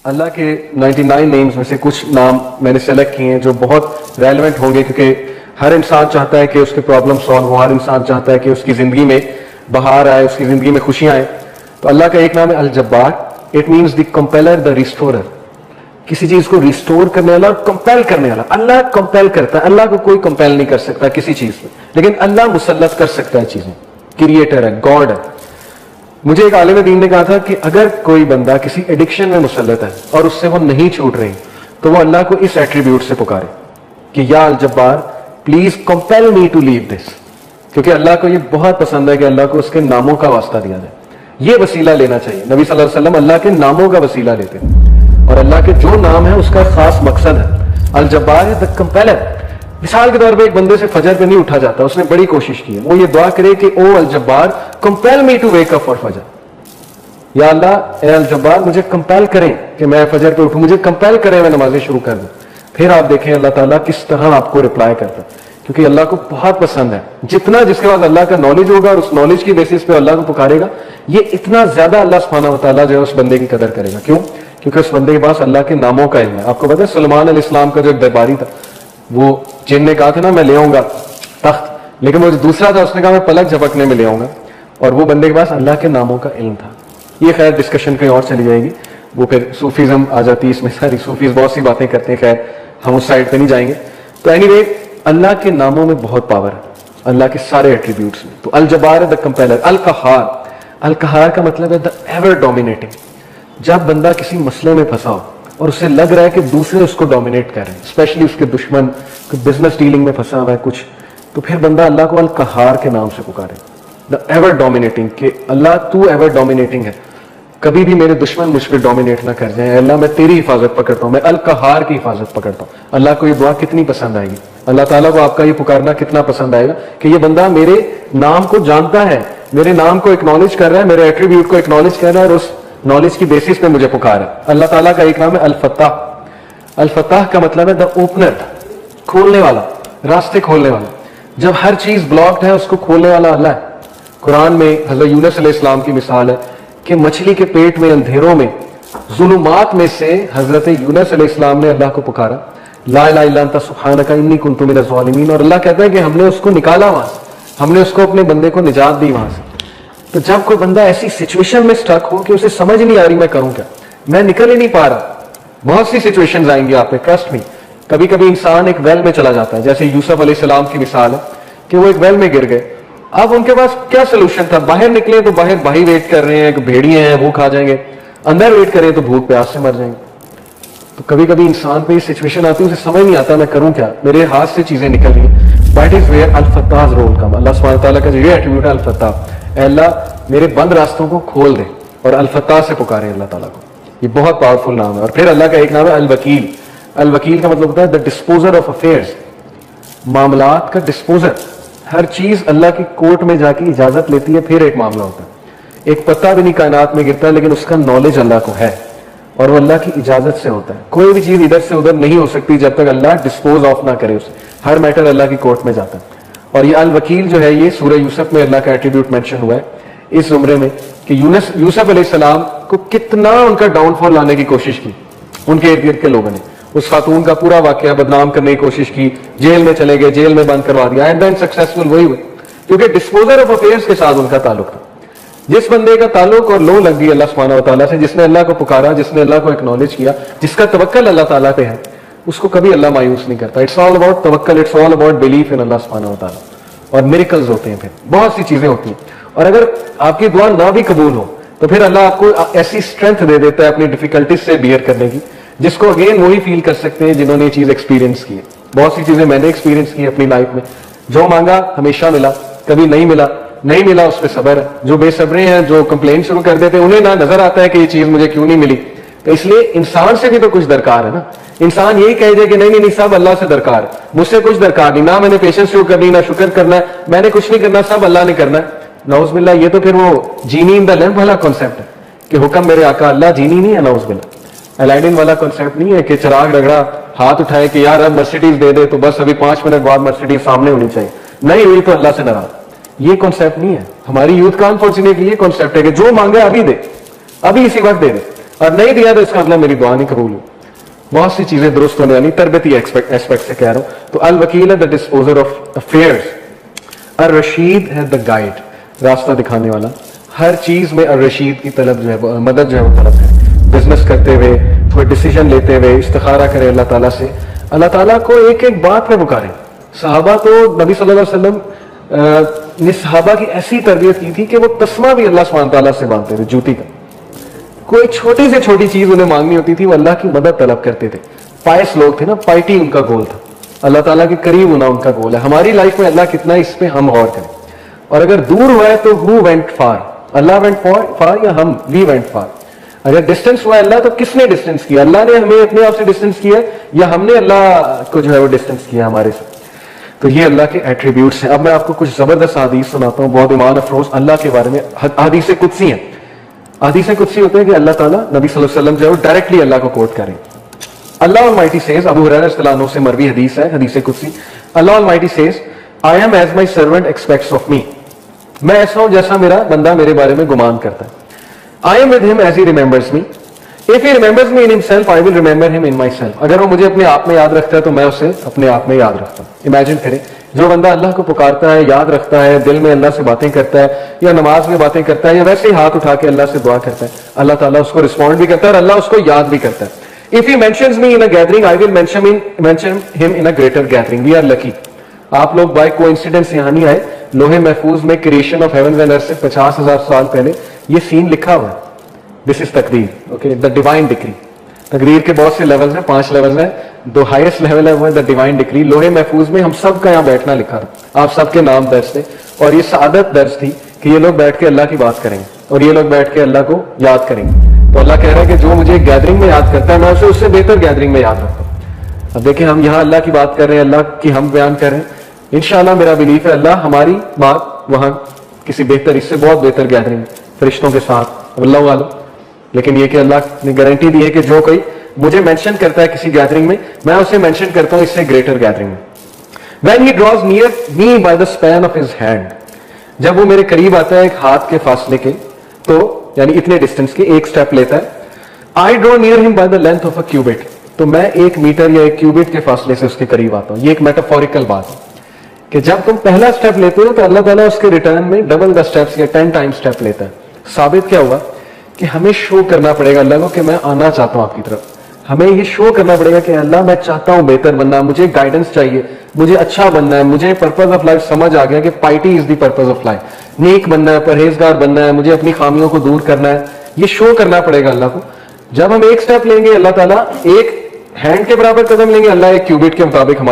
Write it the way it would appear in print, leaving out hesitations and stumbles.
اللہ کے 99 نیمز میں سے کچھ نام میں نے سلیکٹ کیے ہیں جو بہت ریلیونٹ ہوں گے، کیونکہ ہر انسان چاہتا ہے کہ اس کے پرابلم سالو ہو، ہر انسان چاہتا ہے کہ اس کی زندگی میں بہار آئے، اس کی زندگی میں خوشیاں آئیں. تو اللہ کا ایک نام ہے الجبار. اٹ مینس دی کمپیلر، دا ریسٹورر. کسی چیز کو ریسٹور کرنے والا اور کمپیل کرنے والا. اللہ کمپیل کرتا ہے، اللہ کو کوئی کمپیل نہیں کر سکتا کسی چیز پہ، لیکن اللہ مسلط کر سکتا ہے چیزیں. کریٹر ہے، گاڈ ہے. مجھے ایک عالم دین نے کہا تھا کہ اگر کوئی بندہ کسی ایڈکشن میں مسلط ہے اور اس سے وہ نہیں چھوٹ رہی تو وہ اللہ کو اس ایٹریبیوٹ سے پکارے کہ یا الجبار پلیز کمپیل می ٹو لیو دس. کیونکہ اللہ کو یہ بہت پسند ہے کہ اللہ کو اس کے ناموں کا واسطہ دیا جائے. یہ وسیلہ لینا چاہیے. نبی صلی اللہ علیہ وسلم اللہ کے ناموں کا وسیلہ لیتے ہیں، اور اللہ کے جو نام ہے اس کا خاص مقصد ہے. الجبار ہے دا کمپیلر. مثال کے طور پہ ایک بندے سے فجر پہ نہیں اٹھا جاتا، اس نے بڑی کوشش کی ہے، وہ یہ دعا کرے کہ O Al Jabbar compel me to wake up for Fajr. یا اللہ اے الجبار مجھے کمپیل کریں کہ میں فجر پہ اٹھوں، مجھے کمپیل کریں میں نمازیں شروع کر دوں. پھر آپ دیکھیں اللہ تعالیٰ کس طرح آپ کو رپلائی کرتا ہے، کیونکہ اللہ کو بہت پسند ہے. جتنا جس کے بعد اللہ کا نالج ہوگا اور اس نالج کی بیسس پہ اللہ کو پکارے گا، یہ اتنا زیادہ اللہ سبحانہ و تعالیٰ جو ہے اس بندے کی قدر کرے گا. کیوں؟ کیونکہ اس بندے کے پاس اللہ کے ناموں کا علم ہے. آپ کو پتا ہے سلیمان علیہ السلام کا جو ایک درباری تھا، وہ جن نے کہا تھا نا میں لے آؤں گا تخت، لیکن وہ جو دوسرا تھا اس نے کہا میں پلک جھپکنے میں لے آؤں گا، اور وہ بندے کے پاس اللہ کے ناموں کا علم تھا. یہ خیر ڈسکشن کہیں اور چلی جائے گی، وہ پھر صوفیزم آ جاتی ہے اس میں. ساری صوفیز بہت سی باتیں کرتے ہیں، خیر ہم اس سائڈ پہ نہیں جائیں گے. تو اینی وے اللہ کے ناموں میں بہت پاور ہے، اللہ کے سارے ایٹریبیوٹس میں. تو الجبار ہے دا کمپیلر. القہار، القہار کا مطلب ہے دا ایور ڈومینیٹنگ. جب بندہ کسی مسئلے میں پھنسا ہو اور اسے لگ رہا ہے کہ دوسرے اس کو ڈومینیٹ کر رہے ہیں، اسپیشلی اس کے دشمن، بزنس ڈیلنگ میں پھنسا ہوا ہے کچھ، تو پھر بندہ اللہ کو القہار کے نام سے پکارے. دا ایور ڈومینیٹنگ، کہ اللہ تو ایور ڈومینیٹنگ ہے، کبھی بھی میرے دشمن مجھ پہ ڈومینیٹ نہ کر جائیں. اللہ میں تیری حفاظت پکڑتا ہوں، میں القہار کی حفاظت پکڑتا ہوں. اللہ کو یہ دعا کتنی پسند آئے گی، اللہ تعالیٰ کو آپ کا یہ پکارنا کتنا پسند آئے گا کہ یہ بندہ میرے نام کو جانتا ہے، میرے نام کو اکنالج کر رہا ہے، میرے ایٹریبیوٹ کو اکنالج کر رہا ہے، اور اس نالج کی بیسس پہ مجھے پکارا. اللہ تعالیٰ کا ایک نام ہے الفتاح. الفتاح کا مطلب ہے دا اوپنر، کھولنے والا، راستے کھولنے والا. جب ہر چیز بلاکڈ ہے اس کو کھولنے والا اللہ ہے. قرآن میں حضرت یونس علیہ السلام کی مثال ہے کہ مچھلی کے پیٹ میں اندھیروں میں ظلمات میں سے حضرت یونس علیہ السلام نے اللہ کو پکارا، لا الہ الا انت سبحانک انی کنت من الظالمین. اور اللہ کہتا ہے کہ ہم نے اس کو نکالا وہاں سے، ہم نے اس کو اپنے بندے کو نجات دی وہاں سے. تو جب کوئی بندہ ایسی سچویشن میں سٹک ہو کہ اسے سمجھ نہیں آ رہی میں کروں کیا، میں نکل ہی نہیں پا رہا، بہت سی سچویشنز آئیں گی آپ پہ، ٹرسٹ می. کبھی کبھی انسان ایک ویل میں چلا جاتا ہے، جیسے یوسف علیہ السلام کی مثال ہے کہ وہ ایک ویل میں گر گئے. اب ان کے پاس کیا سولوشن تھا؟ باہر نکلے تو باہر بھائی ویٹ کر رہے ہیں، بھیڑیے ہیں وہ کھا جائیں گے، اندر ویٹ کریں تو بھوک پیاس سے مر جائیں گے. تو کبھی کبھی انسان پہ یہ سچویشن آتی ہے، اسے سمجھ نہیں آتا میں کروں کیا، میرے ہاتھ سے چیزیں نکل رہی ہیں. That is where al-Fattah role کا. اللہ سبحانہ تعالیٰ کا جو یہ ایٹریبیوٹ ہے الفتاح، اے اللہ میرے بند راستوں کو کھول دے، اور الفتاح سے پکارے اللہ تعالیٰ کو. یہ بہت پاورفل نام ہے. اور پھر اللہ کا ایک نام ہے الوکیل. الوکیل کا مطلب ہوتا ہے دا ڈسپوزر آف افیئرز، معاملات کا ڈسپوزر. ہر چیز اللہ کی کورٹ میں جا کے اجازت لیتی ہے پھر ایک معاملہ ہوتا ہے. ایک پتہ بھی نہیں کائنات میں گرتا لیکن اس کا نالج اللہ کو ہے، اور وہ اللہ کی اجازت سے ہوتا ہے. کوئی بھی چیز ادھر سے ادھر نہیں ہو سکتی جب تک اللہ ڈسپوز آف نہ کرے اسے. ہر میٹر اللہ کی کورٹ میں جاتا ہے. اور یہ الوکیل جو ہے یہ سورہ یوسف میں اللہ کا ایٹریبیوٹ مینشن ہوا ہے اس زمرے میں کہ یوسف علیہ السلام کو کتنا ان کا ڈاؤن فال لانے کی کوشش کی ان کے ارد گرد کے لوگوں نے. اس خاتون کا پورا واقعہ بدنام کرنے کی کوشش کی، جیل میں چلے گئے، جیل میں بند کروا دیا، اینڈ دین سکسیسفل وہی ہوئے کیونکہ ڈسپوزر آف افیئرز کے ساتھ ان کا تعلق تھا. جس بندے کا تعلق اور لو لگ گئی اللہ سبحانہ و تعالیٰ سے، جس نے اللہ کو پکارا، جس نے اللہ کو اکنالج کیا، جس کا توکل اللہ تعالیٰ پہ ہے، اس کو کبھی اللہ مایوس نہیں کرتا. It's all about tawakkul, it's all about belief in Allah سبحانہ و تعالیٰ. اور میریکلز ہوتے ہیں، پھر بہت سی چیزیں ہوتی ہیں. اور اگر آپ کی دعا نہ بھی قبول ہو تو پھر اللہ آپ کو ایسی اسٹرینتھ دے دیتا ہے اپنی ڈیفیکلٹیز سے بیئر کرنے کی، جس کو اگین وہی فیل کر سکتے ہیں جنہوں نے یہ چیز ایکسپیرینس کی ہے. بہت سی چیزیں میں نے ایکسپیرینس کی اپنی لائف میں. جو مانگا ہمیشہ ملا، کبھی نہیں ملا، نہیں ملا اس پہ صبر ہے. جو بے صبرے ہیں، جو کمپلین شروع کر دیتے ہیں، انہیں نہ نظر آتا ہے کہ یہ چیز مجھے کیوں نہیں ملی. تو اس لیے انسان سے بھی تو کچھ درکار ہے نا. انسان یہی کہہ دے کہ نہیں نہیں سب اللہ سے درکار ہے، مجھ سے کچھ درکار نہیں، نہ میں نے پیشنس شروع کرنی، نہ شکر کرنا ہے، میں نے کچھ نہیں کرنا، سب اللہ نے کرنا ہے. نعوذ باللہ، یہ تو پھر وہ جینی ان دا لیمپ والا کانسیپٹ ہے کہ حکم میرے آقا. اللہ جینی نہیں ہے، نعوذ باللہ. الائڈن والا کانسیپٹ نہیں ہے کہ چراغ رگڑا، ہاتھ اٹھائے کہ یار اب مرسیڈیز دے دے تو بس ابھی 5 منٹ بعد مرسیڈیز سامنے ہونی چاہیے، نہیں ہوئی تو اللہ سے ناراض. یہ کانسیپٹ نہیں ہے. ہماری یوتھ کا انفارچونیٹلی یہ کانسیپٹ ہے کہ جو مانگا ابھی دے، ابھی اسی وقت دے دے. اور نہیں دیا تو اس کا مطلب میری دعا نہیں قبول ہوئی. بہت سی چیزیں درست ہونے والی تربیتی ایسپیکٹ سے کہہ رہا ہوں. تو الوکیل ہے دا ڈسپوزر آف افیئرز, الرشید ہے دا گائیڈ, راستہ دکھانے والا. ہر چیز میں الرشید کی طلب جو ہے, مدد جو ہے وہ طلب ہے. بزنس کرتے ہوئے, کوئی ڈیسیجن لیتے ہوئے استخارہ کرے اللہ تعالیٰ سے, اللہ تعالیٰ کو ایک ایک بات میں پکارے. صحابہ تو نبی صلی اللہ علیہ وسلم نے صحابہ کی ایسی تربیت کی تھی کہ وہ تسمہ بھی اللہ سبحانہ تعالیٰ سے مانگتے تھے, جوتی کا. کوئی چھوٹی سے چھوٹی چیز انہیں مانگنی ہوتی تھی, وہ اللہ کی مدد طلب کرتے تھے. پائس لوگ تھے نا, پائٹی ان کا گول تھا, اللہ تعالیٰ کے قریب ہونا ان کا گول ہے. ہماری لائف میں اللہ کتنا ہے اس پہ ہم غور کریں. اور اگر دور ہوا ہے تو who went far, Allah went far یا ہم we went far. اگر ڈسٹینس ہوا ہے اللہ تو کس نے ڈسٹینس کیا, اللہ نے ہمیں اپنے آپ سے ڈسٹینس کیا یا ہم نے اللہ کو جو ہے وہ ڈسٹینس کیا ہمارے سے. تو یہ اللہ کے ایٹریبیوٹس ہیں. اب میں آپ کو کچھ زبردست حدیث سناتا ہوں, بہت ایمان افروز اللہ کے بارے میں. حدیث قدسی ہیں. حدیث قدسی ہوتے ہیں کہ اللہ تعالیٰ نبی صلی اللہ علیہ وسلم جو ہے وہ ڈائریکٹلی اللہ کو کوٹ کریں. اللہ Almighty says, ابو ہریرہ رضی اللہ عنہ سے مروی حدیث ہے, حدیث قدسی. اللہ Almighty says, I am as my servant expects of me. میں ایسا ہوں جیسا میرا بندہ میرے بارے میں گمان کرتا ہے. I am with him as he remembers me. If he remembers me in himself, I will remember him in myself. اگر وہ مجھے اپنے آپ میں یاد رکھتا ہے تو میں اسے اپنے آپ میں یاد رکھتا ہوں. امیجن کریں, جو بندہ اللہ کو پکارتا ہے, یاد رکھتا ہے, دل میں اللہ سے باتیں کرتا ہے, یا نماز میں باتیں کرتا ہے, یا ویسے ہی ہاتھ اٹھا کے اللہ سے دعا کرتا ہے, اللہ تعالیٰ اس کو رسپونڈ بھی کرتا ہے اور اللہ اس کو یاد بھی کرتا ہے. If he mentions me in a gathering, I will mention him in a greater gathering. We are lucky. آپ لوگ بائی کو انسیڈنس یہاں نہیں آئے. لوہے محفوظ میں کریشن آف ہیون اینڈ ارتھ سے 50,000 سال پہلے یہ سین لکھا ہوا ہے. دس از تقدیر, اوکے, دا ڈیوائن ڈکری. تقدیر کے بہت سے لیولز ہیں, 5 لیولز ہیں. جو ہائیسٹ لیول ہے وہ ہے دا ڈیوائن ڈکری. لوہے محفوظ میں ہم سب کا یہاں بیٹھنا لکھا تھا, آپ سب کے نام درج تھے, اور یہ سعادت درج تھی کہ یہ لوگ بیٹھ کے اللہ کی بات کریں گے اور یہ لوگ بیٹھ کے اللہ کو یاد کریں گے. تو اللہ کہہ رہا ہے کہ جو مجھے گیدرنگ میں یاد کرتا ہے میں اسے اس سے بہتر گیدرنگ میں یاد رکھتا ہوں. اب دیکھیں, ہم یہاں اللہ کی بات کر رہے ہیں, اللہ کی ہم بیان کر رہے ہیں. انشاءاللہ میرا بلیف ہے اللہ ہماری بات وہاں کسی بہتر, اس سے بہت بہتر گیدرنگ فرشتوں کے ساتھ, اللہ عالم. لیکن یہ کہ اللہ نے گارنٹی دی ہے کہ جو کوئی مجھے مینشن کرتا ہے کسی گیدرنگ میں, میں اسے مینشن کرتا ہوں اس سے گریٹر گیدرنگ میں. When he draws near me by the span of his hand, جب وہ میرے قریب آتا ہے ایک ہاتھ کے فاصلے کے, تو یعنی اتنے ڈسٹینس کے ایک سٹیپ لیتا ہے. I draw near him by the length of a cubit, تو میں 1 میٹر یا 1 کیوبٹ کے فاصلے سے اس کے قریب آتا ہوں. یہ ایک میٹافوریکل بات ہے کہ جب تم پہلا سٹیپ لیتے ہو تو اللہ تعالیٰ اس کے ریٹرن میں ڈبل دا سٹیپس یا 10 ٹائم سٹیپ لیتا ہے. ثابت کیا ہوا کہ ہمیں شو کرنا پڑے گا اللہ کو کہ میں آنا چاہتا ہوں آپ کی طرف. ہمیں یہ شو کرنا پڑے گا کہ اللہ میں چاہتا ہوں بہتر بننا, مجھے گائیڈنس چاہیے, مجھے اچھا بننا ہے, مجھے پرپز آف لائف سمجھ آ گیا کہ piety is the purpose of life, نیک بننا ہے, پرہیزگار بننا ہے, مجھے اپنی خامیوں کو دور کرنا ہے. یہ شو کرنا پڑے گا اللہ کو. جب ہم ایک سٹیپ لیں گے اللہ تعالیٰ 1 ہینڈ کے برابر قدم لیں گے, اللہ 1 کیوبٹ کے مطابق ہمارے